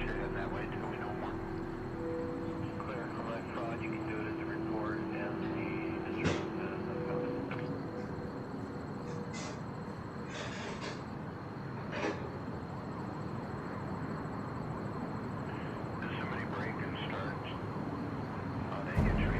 you're heading that way. Tell me no more. Clear. Live fraud. You can do it as a report, and the disturbance is uncoming. Did somebody break and start on a entry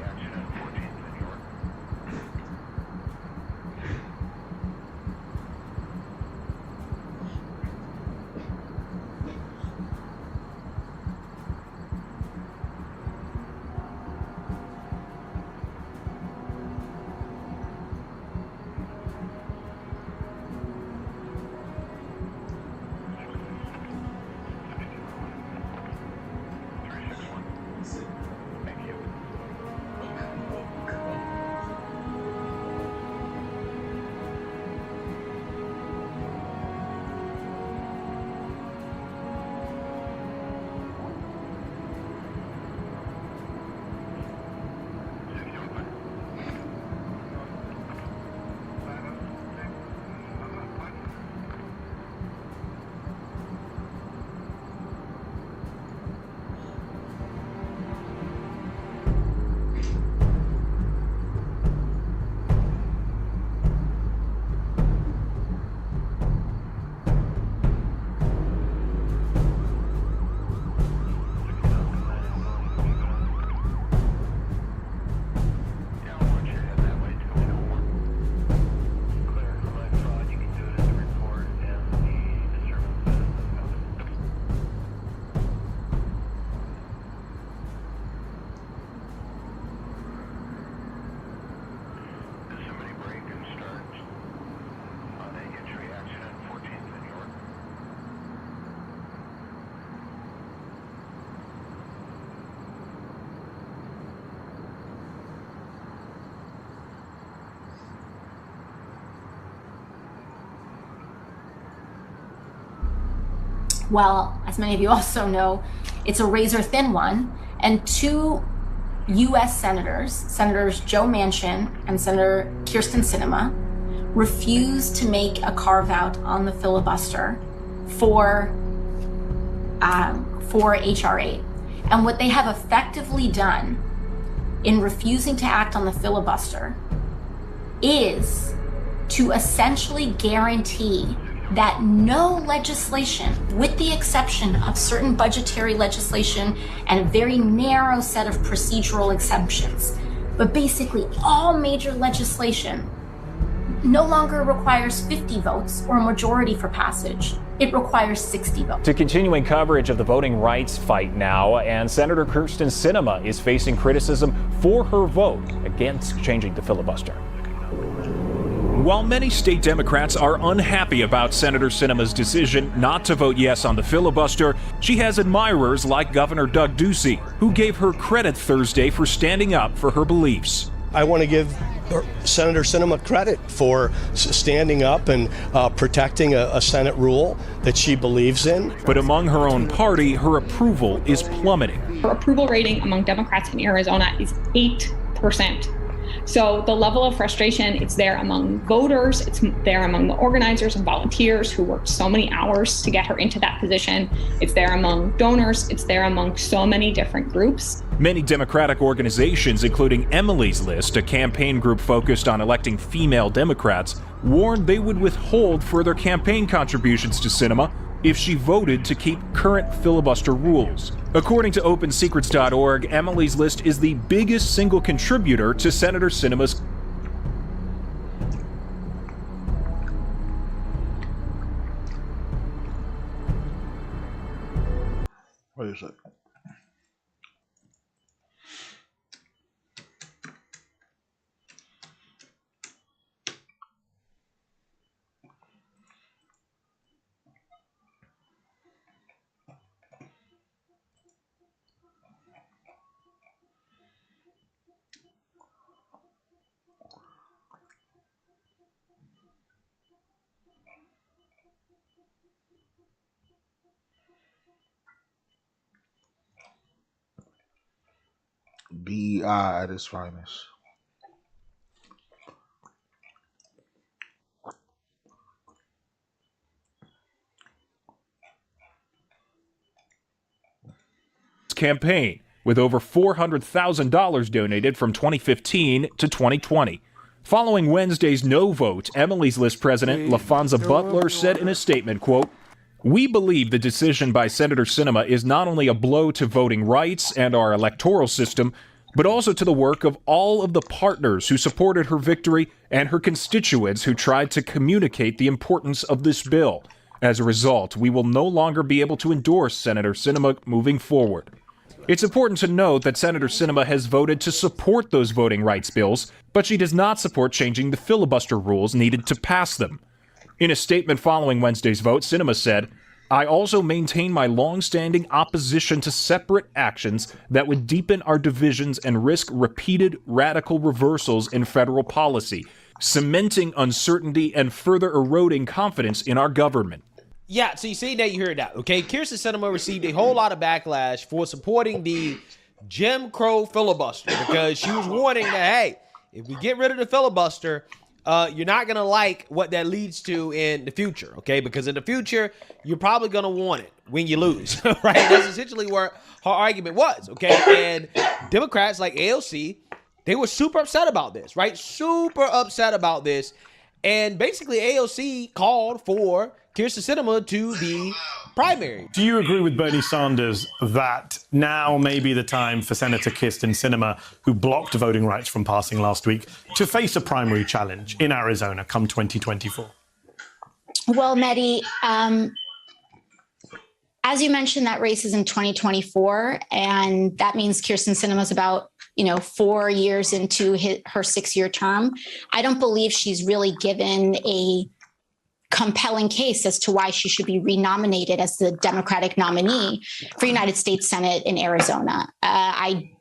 action at 14th and York? Well, as many of you also know, it's a razor thin one, and two U.S. Senators Joe Manchin and Senator Kyrsten Sinema, refused to make a carve out on the filibuster for H.R. 8. And what they have effectively done in refusing to act on the filibuster is to essentially guarantee that no legislation, with the exception of certain budgetary legislation and a very narrow set of procedural exemptions, but basically all major legislation no longer requires 50 votes or a majority for passage. It requires 60 votes. To continuing coverage of the voting rights fight now, and Senator Kyrsten Sinema is facing criticism for her vote against changing the filibuster. While many state Democrats are unhappy about Senator Sinema's decision not to vote yes on the filibuster, she has admirers like Governor Doug Ducey, who gave her credit Thursday for standing up for her beliefs. I want to give Senator Sinema credit for standing up and protecting a Senate rule that she believes in. But among her own party, her approval is plummeting. Her approval rating among Democrats in Arizona is 8%. So the level of frustration, it's there among voters, it's there among the organizers and volunteers who worked so many hours to get her into that position. It's there among donors, it's there among so many different groups. Many Democratic organizations, including Emily's List, a campaign group focused on electing female Democrats, warned they would withhold further campaign contributions to Sinema if she voted to keep current filibuster rules. According to OpenSecrets.org, Emily's List is the biggest single contributor to Senator Sinema's. What is it? BEI at its finest. Campaign, with over $400,000 donated from 2015 to 2020. Following Wednesday's no vote, Emily's List President LaFonza Butler said in a statement, quote, "We believe the decision by Senator Sinema is not only a blow to voting rights and our electoral system, but also to the work of all of the partners who supported her victory and her constituents who tried to communicate the importance of this bill. As a result, we will no longer be able to endorse Senator Sinema moving forward." It's important to note that Senator Sinema has voted to support those voting rights bills, but she does not support changing the filibuster rules needed to pass them. In a statement following Wednesday's vote, Sinema said, "I also maintain my long-standing opposition to separate actions that would deepen our divisions and risk repeated radical reversals in federal policy, cementing uncertainty and further eroding confidence in our government." Yeah, so you see that, you heard that, okay? Kyrsten Sinema received a whole lot of backlash for supporting the Jim Crow filibuster because she was warning that, hey, if we get rid of the filibuster, you're not going to like what that leads to in the future, okay? Because in the future, you're probably going to want it when you lose, right? That's essentially where her argument was, okay? And Democrats like AOC, they were super upset about this, right? Super upset about this. And basically, AOC called for Kyrsten Sinema to the primary. Do you agree with Bernie Sanders that now may be the time for Senator Kyrsten Sinema, who blocked voting rights from passing last week, to face a primary challenge in Arizona come 2024? Well, Mehdi, as you mentioned, that race is in 2024, and that means Kyrsten Sinema is about 4 years into her 6-year term. I don't believe she's really given a compelling case as to why she should be renominated as the Democratic nominee for United States Senate in Arizona.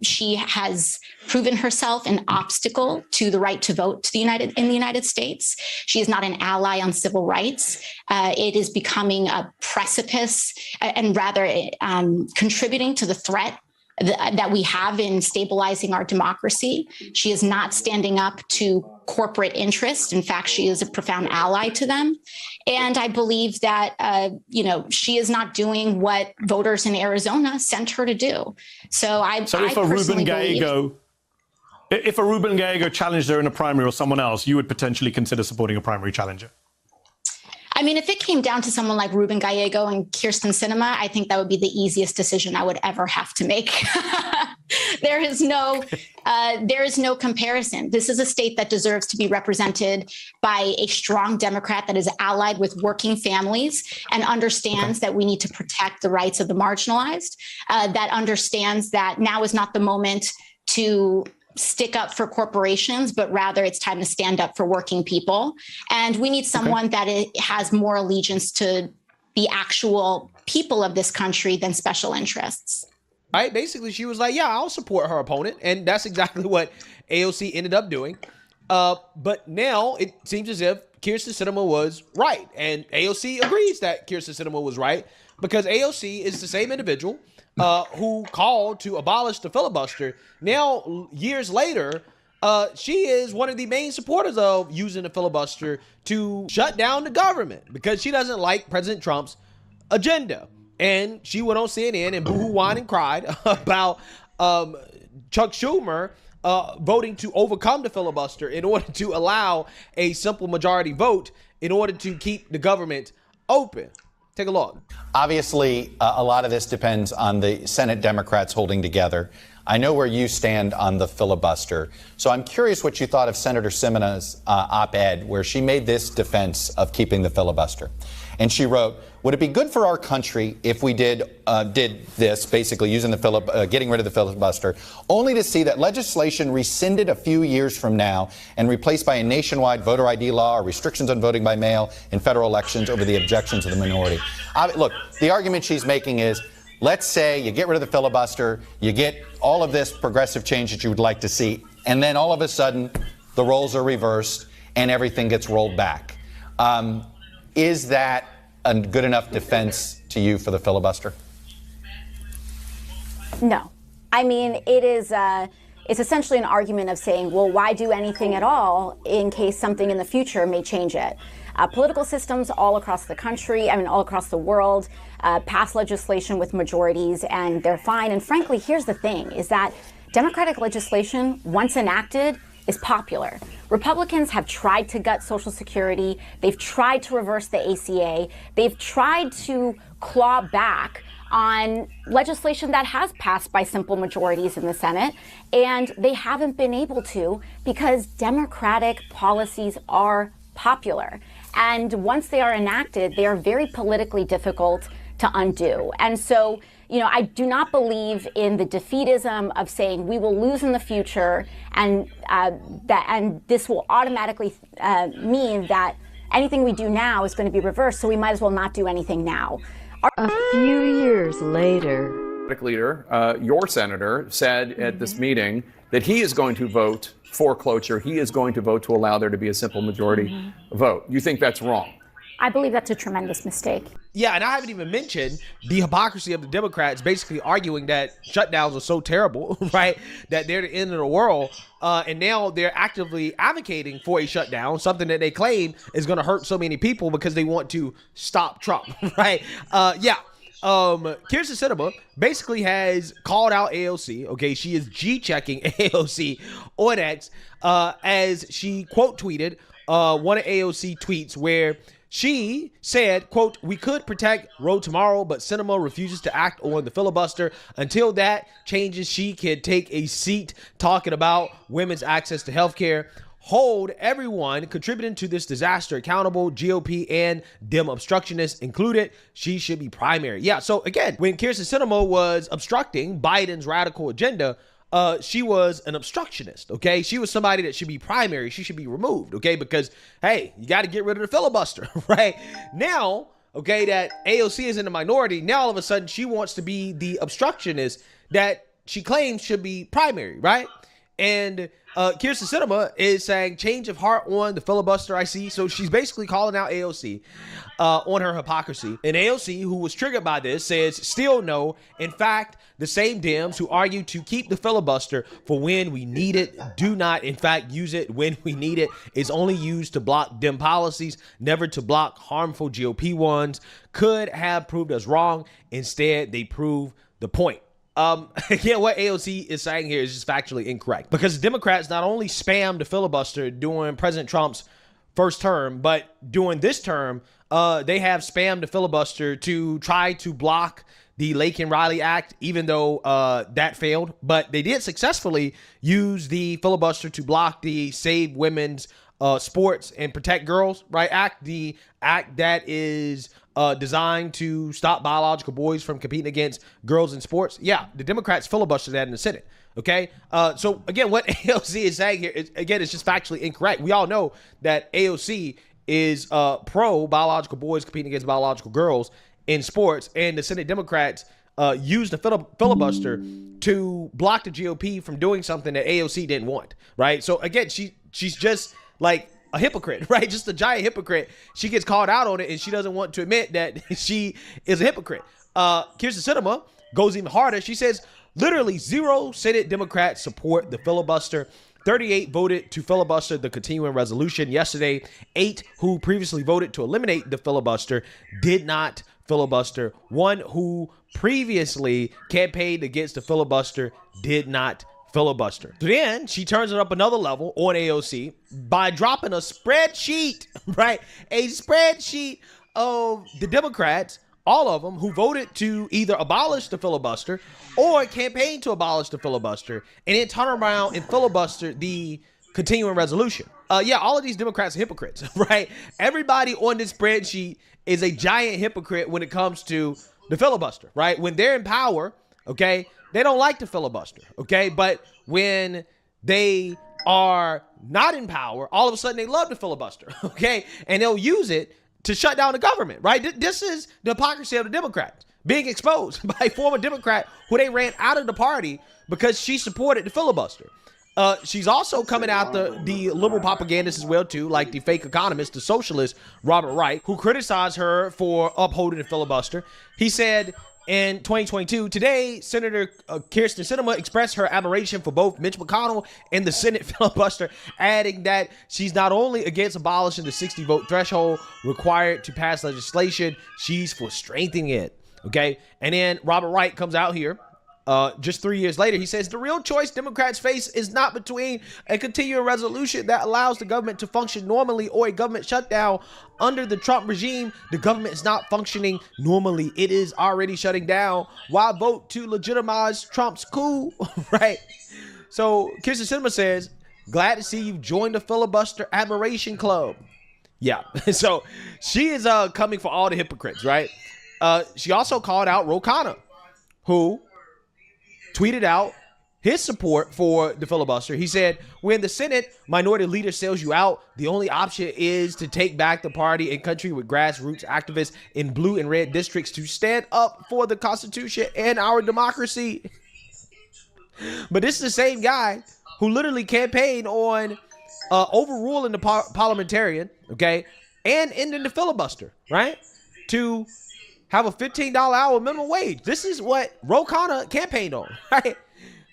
She has proven herself an obstacle to the right to vote in the United States. She is not an ally on civil rights. It is becoming a precipice and rather contributing to the threat that we have in stabilizing our democracy. She is not standing up to corporate interest. In fact, she is a profound ally to them. And I believe that, she is not doing what voters in Arizona sent her to do. So if a Ruben Gallego challenged her in a primary or someone else, you would potentially consider supporting a primary challenger? I mean, if it came down to someone like Ruben Gallego and Kyrsten Sinema, I think that would be the easiest decision I would ever have to make. There is no comparison. This is a state that deserves to be represented by a strong Democrat that is allied with working families and understands that we need to protect the rights of the marginalized, that understands that now is not the moment to stick up for corporations, but rather it's time to stand up for working people. And we need someone that has more allegiance to the actual people of this country than special interests. right? Basically, she was like, yeah, I'll support her opponent. And that's exactly what AOC ended up doing. But now it seems as if Kyrsten Sinema was right. And AOC agrees that Kyrsten Sinema was right because AOC is the same individual who called to abolish the filibuster. Now, years later, she is one of the main supporters of using the filibuster to shut down the government because she doesn't like President Trump's agenda. And she went on CNN and boo-hoo, whined and cried about Chuck Schumer voting to overcome the filibuster in order to allow a simple majority vote in order to keep the government open. Take a look. Obviously, a lot of this depends on the Senate Democrats holding together. I know where you stand on the filibuster. So I'm curious what you thought of Senator Simena's op-ed where she made this defense of keeping the filibuster. And she wrote, would it be good for our country if we did this, basically using the getting rid of the filibuster, only to see that legislation rescinded a few years from now and replaced by a nationwide voter ID law or restrictions on voting by mail in federal elections over the objections of the minority? Look, the argument she's making is, let's say you get rid of the filibuster, you get all of this progressive change that you would like to see, and then all of a sudden the roles are reversed and everything gets rolled back. Is that a good enough defense to you for the filibuster? No. I mean, it's essentially an argument of saying, well, why do anything at all in case something in the future may change it? Political systems all across the country, all across the world, pass legislation with majorities and they're fine. And frankly, here's the thing, is that Democratic legislation, once enacted, is popular. Republicans have tried to gut Social Security. They've tried to reverse the ACA. They've tried to claw back on legislation that has passed by simple majorities in the Senate, and they haven't been able to because Democratic policies are popular. And once they are enacted, they are very politically difficult to undo. And so, I do not believe in the defeatism of saying we will lose in the future and this will automatically mean that anything we do now is going to be reversed, so we might as well not do anything now. A few years later, leader, your senator, said at this meeting that he is going to vote for cloture. He is going to vote to allow there to be a simple majority vote. You think that's wrong? I believe that's a tremendous mistake. Yeah, and I haven't even mentioned the hypocrisy of the Democrats basically arguing that shutdowns are so terrible, right, that they're the end of the world, and now they're actively advocating for a shutdown, something that they claim is going to hurt so many people because they want to stop Trump, right? Kyrsten Sinema basically has called out AOC. Okay, she is G-checking AOC on X as she quote tweeted one of AOC tweets where she said, quote, we could protect Roe tomorrow, but Sinema refuses to act on the filibuster. Until that changes, she can take a seat talking about women's access to health care. Hold everyone contributing to this disaster accountable, GOP and Dem obstructionists included. She should be primary. Yeah, so again, when Kyrsten Sinema was obstructing Biden's radical agenda, she was an obstructionist, okay? She was somebody that should be primary. She should be removed, okay? Because, hey, you got to get rid of the filibuster, right? Now, okay, that AOC is in the minority. Now, all of a sudden, she wants to be the obstructionist that she claims should be primary, right? And Kyrsten Sinema is saying change of heart on the filibuster, I see. So she's basically calling out AOC on her hypocrisy. And AOC, who was triggered by this, says still no. In fact, the same Dems who argue to keep the filibuster for when we need it do not, in fact, use it when we need it. It's only used to block Dem policies, never to block harmful GOP ones. Could have proved us wrong. Instead, they prove the point. Again, what AOC is saying here is just factually incorrect because Democrats not only spammed the filibuster during President Trump's first term, but during this term, they have spammed the filibuster to try to block the Laken-Riley Act, even though that failed. But they did successfully use the filibuster to block the Save Women's Sports and Protect Girls, right, Act, the act that is designed to stop biological boys from competing against girls in sports. Yeah, the Democrats filibustered that in the Senate. Okay, so again, what AOC is saying here is, again, it's just factually incorrect. We all know that AOC is pro biological boys competing against biological girls in sports, and the Senate Democrats used the filibuster to block the GOP from doing something that AOC didn't want, right? So again, she's just like a hypocrite, right? Just a giant hypocrite. She gets called out on it, and she doesn't want to admit that she is a hypocrite. Kyrsten Sinema goes even harder. She says literally 0 Senate Democrats support the filibuster. 38 voted to filibuster the continuing resolution yesterday. 8 who previously voted to eliminate the filibuster did not filibuster. 1 who previously campaigned against the filibuster did not filibuster. So then she turns it up another level on AOC by dropping a spreadsheet, right? A spreadsheet of the Democrats, all of them, who voted to either abolish the filibuster or campaign to abolish the filibuster, and then turn around and filibuster the continuing resolution. Yeah, all of these Democrats are hypocrites, right? Everybody on this spreadsheet is a giant hypocrite when it comes to the filibuster, right? When they're in power, okay, they don't like the filibuster, okay? But when they are not in power, all of a sudden they love the filibuster, okay? And they'll use it to shut down the government, right? This is the hypocrisy of the Democrats being exposed by a former Democrat who they ran out of the party because she supported the filibuster. She's also coming out the liberal propagandists as well, too, like the fake economist, the socialist Robert Reich, who criticized her for upholding the filibuster. He said in 2022, today, Senator Kyrsten Sinema expressed her admiration for both Mitch McConnell and the Senate filibuster, adding that she's not only against abolishing the 60-vote threshold required to pass legislation, she's for strengthening it. Okay. And then Robert Reich comes out here. Just 3 years later, he says the real choice Democrats face is not between a continuing resolution that allows the government to function normally or a government shutdown. Under the Trump regime, the government is not functioning normally. It is already shutting down. Why vote to legitimize Trump's coup? Right? So Kyrsten Sinema says, glad to see you've joined the filibuster admiration club. Yeah. So she is coming for all the hypocrites, right? She also called out Ro Khanna, who tweeted out his support for the filibuster. He said, when the Senate minority leader sells you out, the only option is to take back the party and country with grassroots activists in blue and red districts to stand up for the Constitution and our democracy. But this is the same guy who literally campaigned on overruling the parliamentarian, okay, and ending the filibuster, right, to have a $15 hour minimum wage. This is what Ro Khanna campaigned on, right?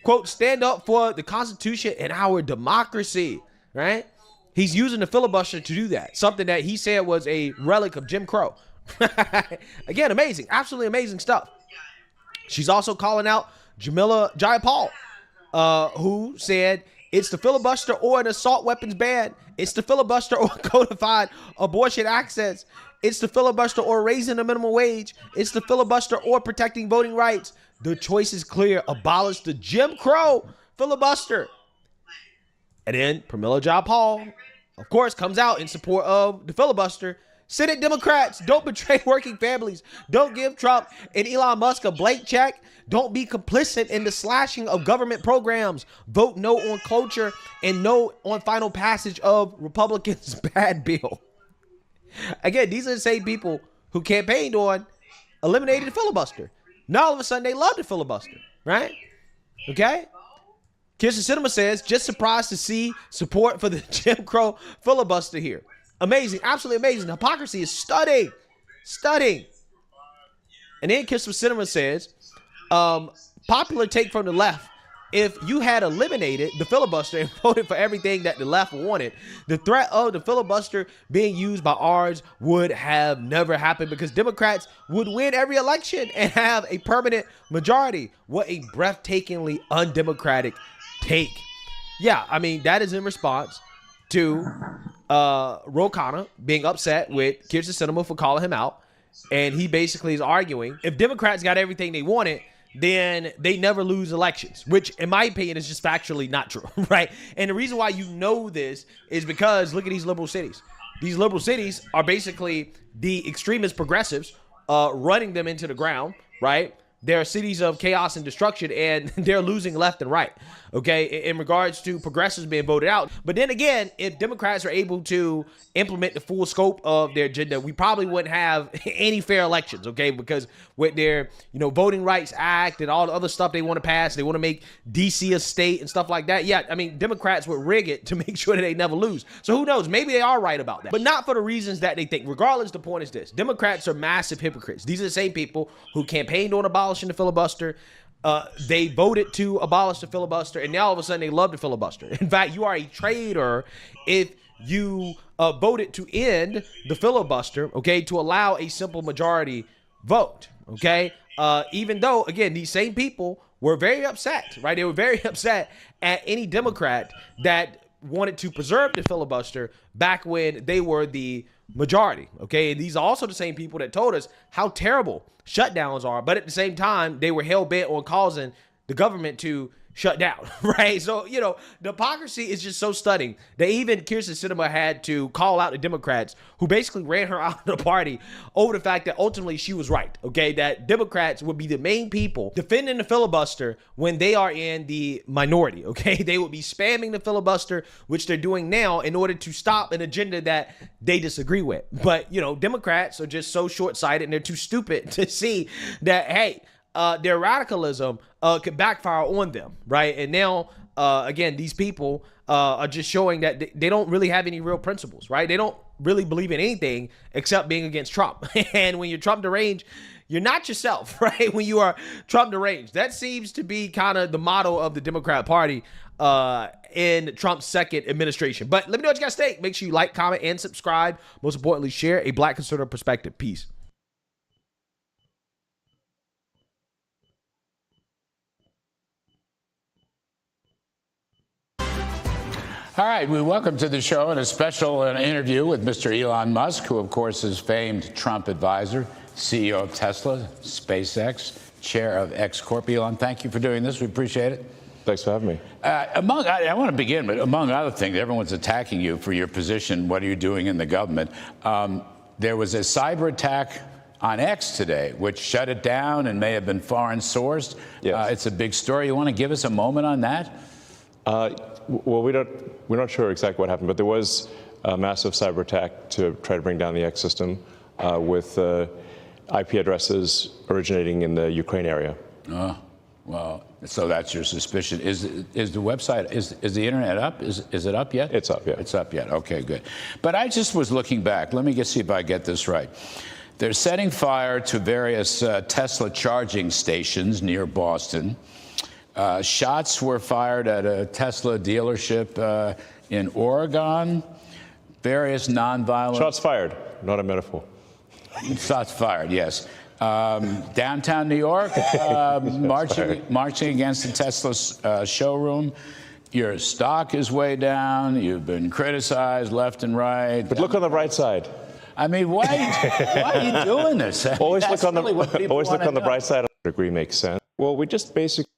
Quote, stand up for the Constitution and our democracy, right? He's using the filibuster to do that, something that he said was a relic of Jim Crow. Again, amazing, absolutely amazing stuff. She's also calling out Jamila Jayapal, who said, it's the filibuster or an assault weapons ban. It's the filibuster or codified abortion access. It's the filibuster or raising the minimum wage. It's the filibuster or protecting voting rights. The choice is clear. Abolish the Jim Crow filibuster. And then Pramila Jayapal, of course, comes out in support of the filibuster. Senate Democrats, don't betray working families. Don't give Trump and Elon Musk a blank check. Don't be complicit in the slashing of government programs. Vote no on cloture and no on final passage of Republicans' bad bill. Again, these are the same people who campaigned on eliminating the filibuster. Now all of a sudden they love the filibuster, right? Okay? Kyrsten Sinema says, just surprised to see support for the Jim Crow filibuster here. Amazing, absolutely amazing. The hypocrisy is stunning, stunning. And then Kyrsten Sinema says, popular take from the left. If you had eliminated the filibuster and voted for everything that the left wanted, the threat of the filibuster being used by ours would have never happened because Democrats would win every election and have a permanent majority. What a breathtakingly undemocratic take. Yeah, I mean, that is in response to Ro Khanna being upset with Kyrsten Sinema for calling him out. And he basically is arguing, if Democrats got everything they wanted, then they never lose elections, which in my opinion is just factually not true, right? And the reason why you know this is because look at these liberal cities. These liberal cities are basically the extremist progressives running them into the ground, right? there are cities of chaos and destruction, and they're losing left and right, okay, in regards to progressives being voted out. But then again, if Democrats are able to implement the full scope of their agenda, we probably wouldn't have any fair elections, okay, because with their, Voting Rights Act and all the other stuff they want to pass, they want to make D.C. a state and stuff like that. Yeah, I mean, Democrats would rig it to make sure that they never lose. So who knows? Maybe they are right about that, but not for the reasons that they think. Regardless, the point is this: Democrats are massive hypocrites. These are the same people who campaigned on abolishing the filibuster. They voted to abolish the filibuster, and now all of a sudden they love the filibuster. In fact, you are a traitor if you voted to end the filibuster, okay, to allow a simple majority vote, okay? Even though, again, these same people were very upset, right? They were very upset at any Democrat that wanted to preserve the filibuster back when they were the majority, okay? And these are also the same people that told us how terrible shutdowns are, but at the same time, they were hell-bent on causing the government to shut down, right? So, the hypocrisy is just so stunning that even Kyrsten Sinema had to call out the Democrats who basically ran her out of the party over the fact that ultimately she was right, okay? That Democrats would be the main people defending the filibuster when they are in the minority, okay? They would be spamming the filibuster, which they're doing now in order to stop an agenda that they disagree with. But, Democrats are just so short-sighted and they're too stupid to see that, hey, their radicalism could backfire on them, right? And now, again, these people are just showing that they don't really have any real principles, right? They don't really believe in anything except being against Trump. And when you're Trump deranged, you're not yourself, right? When you are Trump deranged. That seems to be kind of the motto of the Democrat Party in Trump's second administration. But let me know what you guys think. Make sure you like, comment, and subscribe. Most importantly, share a Black conservative perspective. Peace. All right, we welcome to the show and a special interview with Mr. Elon Musk, who, of course, is famed Trump advisor, CEO of Tesla, SpaceX, chair of X Corp. Elon, thank you for doing this. We appreciate it. Thanks for having me. I want to begin, but among other things, everyone's attacking you for your position. What are you doing in the government? There was a cyber attack on X today, which shut it down and may have been foreign sourced. Yes. It's a big story. You want to give us a moment on that? Well, we're not sure exactly what happened, but there was a massive cyber attack to try to bring down the X system with IP addresses originating in the Ukraine area. Oh, well, so that's your suspicion. Is the website, is the internet up? Is it up yet? It's up, yeah. It's up yet. Okay, good. But I just was looking back. Let me see if I get this right. They're setting fire to various Tesla charging stations near Boston. Shots were fired at a Tesla dealership in Oregon. Various nonviolent... Shots fired, not a metaphor. Shots fired, yes. Downtown New York, marching against the Tesla showroom. Your stock is way down. You've been criticized left and right. But look on the bright side. I mean, why are you doing this? Always look on the bright side. I agree, makes sense. Well, we just basically